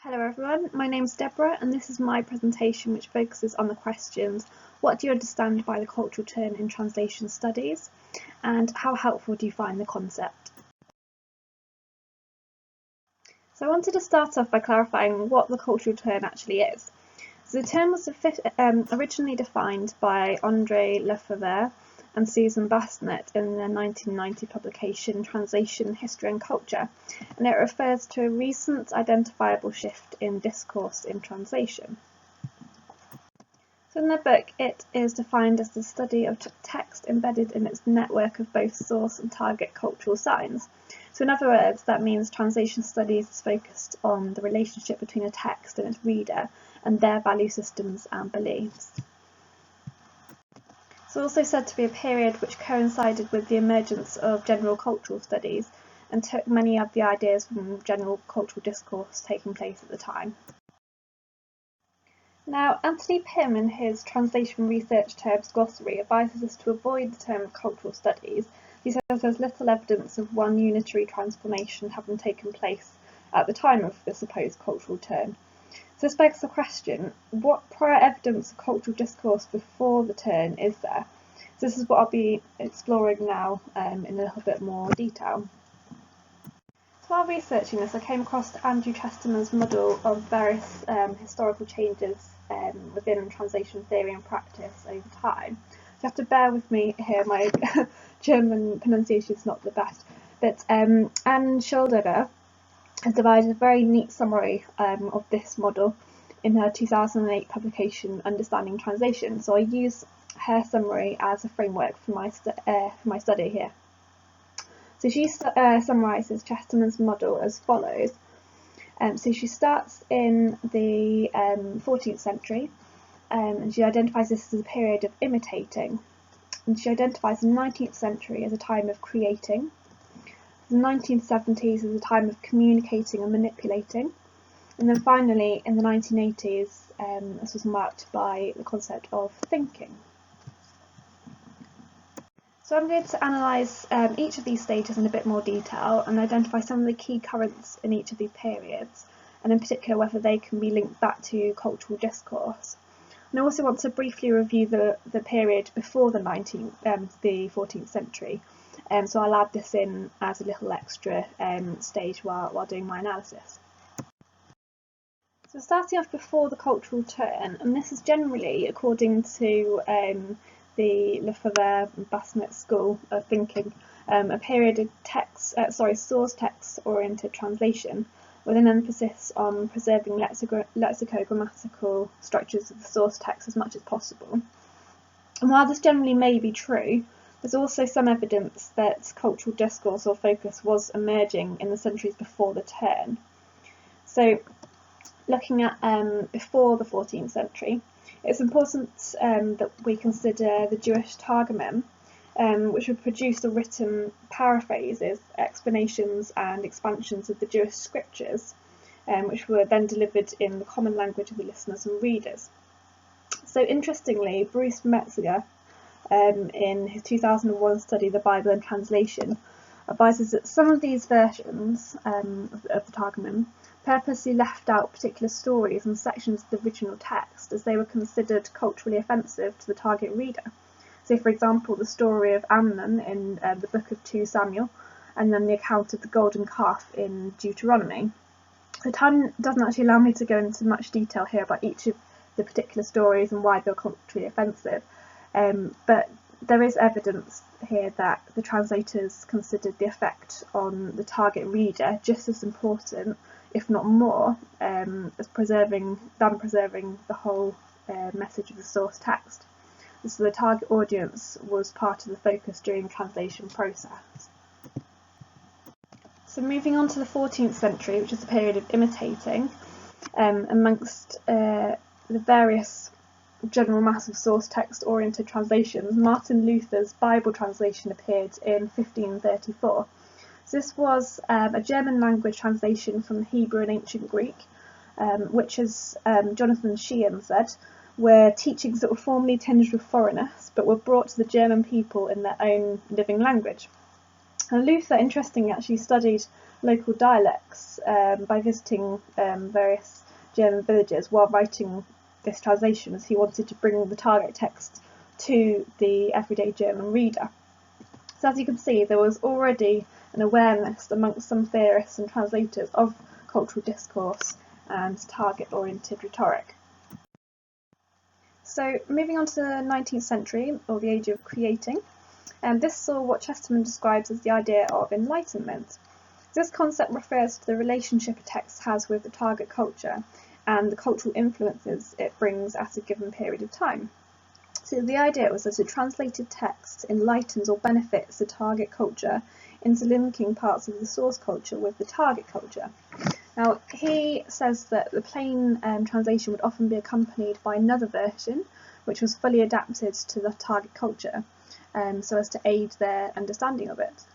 Hello everyone, my name's Deborah and this is my presentation which focuses on the questions: what do you understand by the cultural turn in translation studies, and how helpful do you find the concept? So I wanted to start off by clarifying what the cultural turn actually is. So the term was originally defined by André Lefebvre and Susan Bassnett in their 1990 publication Translation, History and Culture, and it refers to a recent identifiable shift in discourse in translation. So in the book, it is defined as the study of text embedded in its network of both source and target cultural signs. So in other words, that means translation studies is focused on the relationship between a text and its reader and their value systems and beliefs. It's also said to be a period which coincided with the emergence of general cultural studies and took many of the ideas from general cultural discourse taking place at the time. Now, Anthony Pym, in his Translation Research Terms Glossary, advises us to avoid the term cultural studies. He says there's little evidence of one unitary transformation having taken place at the time of the supposed cultural turn. So this begs the question, what prior evidence of cultural discourse before the turn is there? So this is what I'll be exploring now in a little bit more detail. So while researching this, I came across Andrew Chesterton's model of various historical changes within translation theory and practice over time. So you have to bear with me here, my German pronunciation is not the best, but Anne Schuldeger has divided a very neat summary of this model in her 2008 publication Understanding Translation. So I use her summary as a framework for my study here. So she summarises Chesterton's model as follows. So she starts in the 14th century and she identifies this as a period of imitating. And she identifies the 19th century as a time of creating. The 1970s is a time of communicating and manipulating, and then finally in the 1980s this was marked by the concept of thinking. So I'm going to analyse each of these stages in a bit more detail and identify some of the key currents in each of these periods, and in particular whether they can be linked back to cultural discourse. And I also want to briefly review the period before the 14th century. So I'll add this in as a little extra stage while doing my analysis. So starting off before the cultural turn, and this is generally according to the Lefebvre-Bassnett school of thinking, a period of source text oriented translation with an emphasis on preserving lexicogrammatical structures of the source text as much as possible. And while this generally may be true, there's also some evidence that cultural discourse or focus was emerging in the centuries before the turn. So looking at before the 14th century, it's important that we consider the Jewish Targumim, which would produce the written paraphrases, explanations and expansions of the Jewish scriptures, which were then delivered in the common language of the listeners and readers. So interestingly, Bruce Metziger, in his 2001 study, The Bible and Translation, advises that some of these versions of the Targumim purposely left out particular stories and sections of the original text as they were considered culturally offensive to the target reader. So, for example, the story of Amnon in the book of 2 Samuel, and then the account of the golden calf in Deuteronomy. So time doesn't actually allow me to go into much detail here about each of the particular stories and why they're culturally offensive. But there is evidence here that the translators considered the effect on the target reader just as important, if not more, as preserving the whole message of the source text. So the target audience was part of the focus during the translation process. So moving on to the 14th century, which is the period of imitating, amongst the various general mass of source text oriented translations, Martin Luther's Bible translation appeared in 1534. So this was a German language translation from Hebrew and ancient Greek, which, as Jonathan Sheehan said, were teachings that were formerly tinged with foreignness but were brought to the German people in their own living language. And Luther, interestingly, actually studied local dialects by visiting various German villages while writing this translation, as he wanted to bring the target text to the everyday German reader. So as you can see, there was already an awareness amongst some theorists and translators of cultural discourse and target-oriented rhetoric. So moving on to the 19th century, or the age of creating, this saw what Chesterton describes as the idea of enlightenment. This concept refers to the relationship a text has with the target culture and the cultural influences it brings at a given period of time. So the idea was that a translated text enlightens or benefits the target culture into linking parts of the source culture with the target culture. Now, he says that the plain translation would often be accompanied by another version, which was fully adapted to the target culture, so as to aid their understanding of it.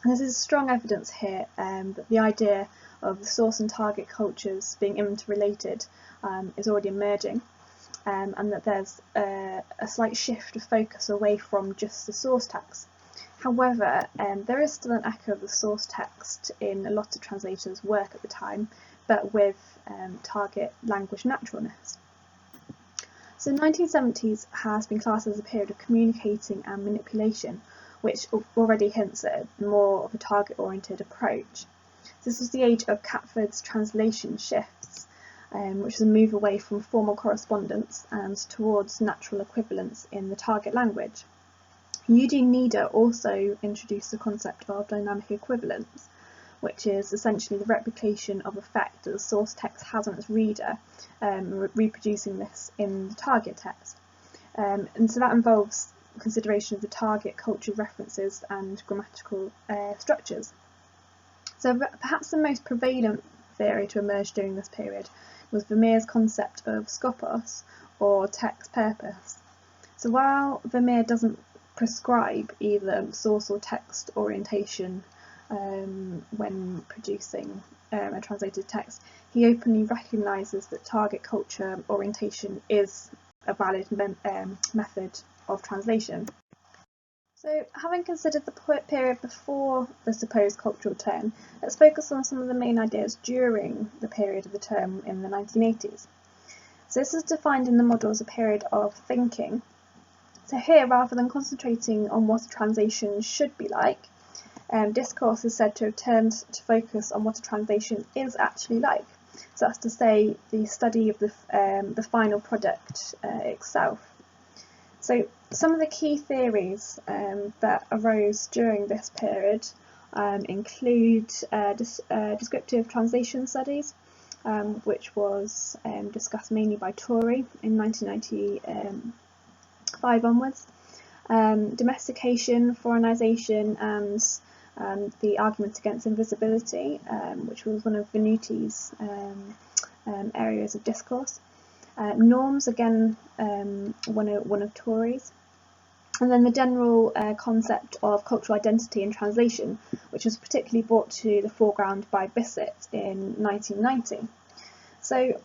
And this is strong evidence here that the idea of the source and target cultures being interrelated is already emerging. And that there's a slight shift of focus away from just the source text. However, there is still an echo of the source text in a lot of translators' work at the time, but with target language naturalness. So the 1970s has been classed as a period of communicating and manipulation, which already hints at more of a target-oriented approach. This was the age of Catford's translation shifts, which is a move away from formal correspondence and towards natural equivalence in the target language. Eugene Nieder also introduced the concept of dynamic equivalence, which is essentially the replication of effect that the source text has on its reader, reproducing this in the target text. And so that involves consideration of the target culture references and grammatical structures. So perhaps the most prevalent theory to emerge during this period was Vermeer's concept of scopos, or text purpose. So while Vermeer doesn't prescribe either source or text orientation when producing a translated text, he openly recognises that target culture orientation is a valid method of translation. So, having considered the period before the supposed cultural turn, let's focus on some of the main ideas during the period of the turn in the 1980s. So this is defined in the model as a period of thinking. So here, rather than concentrating on what a translation should be like, discourse is said to have turned to focus on what a translation is actually like. So that's to say, the study of the final product itself. So some of the key theories that arose during this period include descriptive translation studies, which was discussed mainly by Torrey in 1995 onwards, domestication, foreignization, and the argument against invisibility, which was one of Venuti's areas of discourse. Norms, again, one of Torrey's. And then the general concept of cultural identity in translation, which was particularly brought to the foreground by Bissett in 1990. So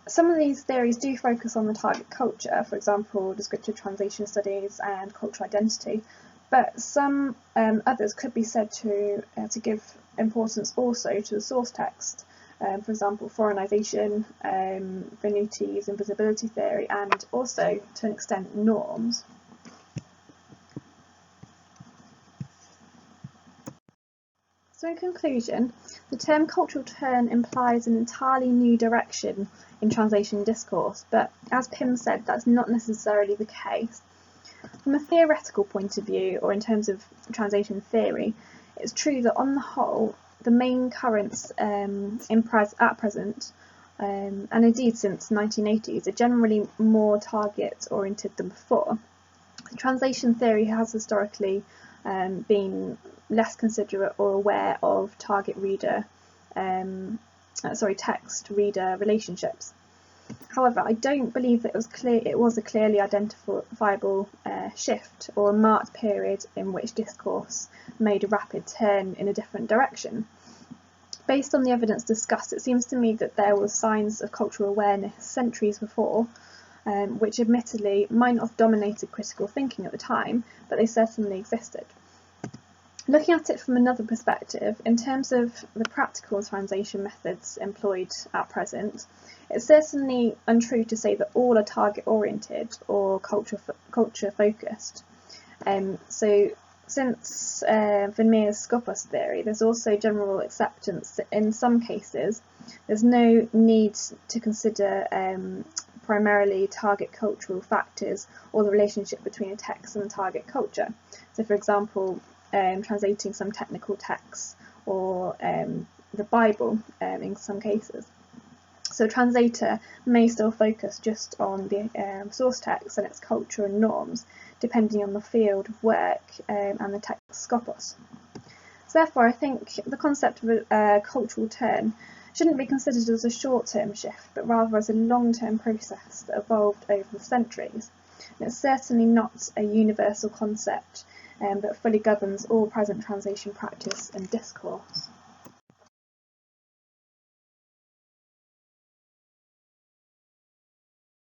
some of these theories do focus on the target culture, for example, descriptive translation studies and cultural identity, but some others could be said to give importance also to the source text. For example, foreignization, Venuti's invisibility theory, and also, to an extent, norms. So in conclusion, the term cultural turn implies an entirely new direction in translation discourse, but as Pym said, that's not necessarily the case. From a theoretical point of view, or in terms of translation theory, it's true that on the whole, the main currents at present, and indeed since the 1980s, are generally more target-oriented than before. Translation theory has historically been less considerate or aware of text-reader relationships. However, I don't believe that it was a clearly identifiable shift or a marked period in which discourse made a rapid turn in a different direction. Based on the evidence discussed, it seems to me that there were signs of cultural awareness centuries before, which admittedly might not have dominated critical thinking at the time, but they certainly existed. Looking at it from another perspective, in terms of the practical translation methods employed at present, it's certainly untrue to say that all are target-oriented or culture-focused. So since Vermeer's Skopos theory, there's also general acceptance that in some cases there's no need to consider primarily target cultural factors or the relationship between a text and the target culture. So for example, translating some technical texts or the Bible in some cases. So a translator may still focus just on the source text and its culture and norms, depending on the field of work and the text Skopos. So therefore, I think the concept of a cultural turn shouldn't be considered as a short-term shift, but rather as a long-term process that evolved over the centuries. And it's certainly not a universal concept, but fully governs all present translation practice and discourse.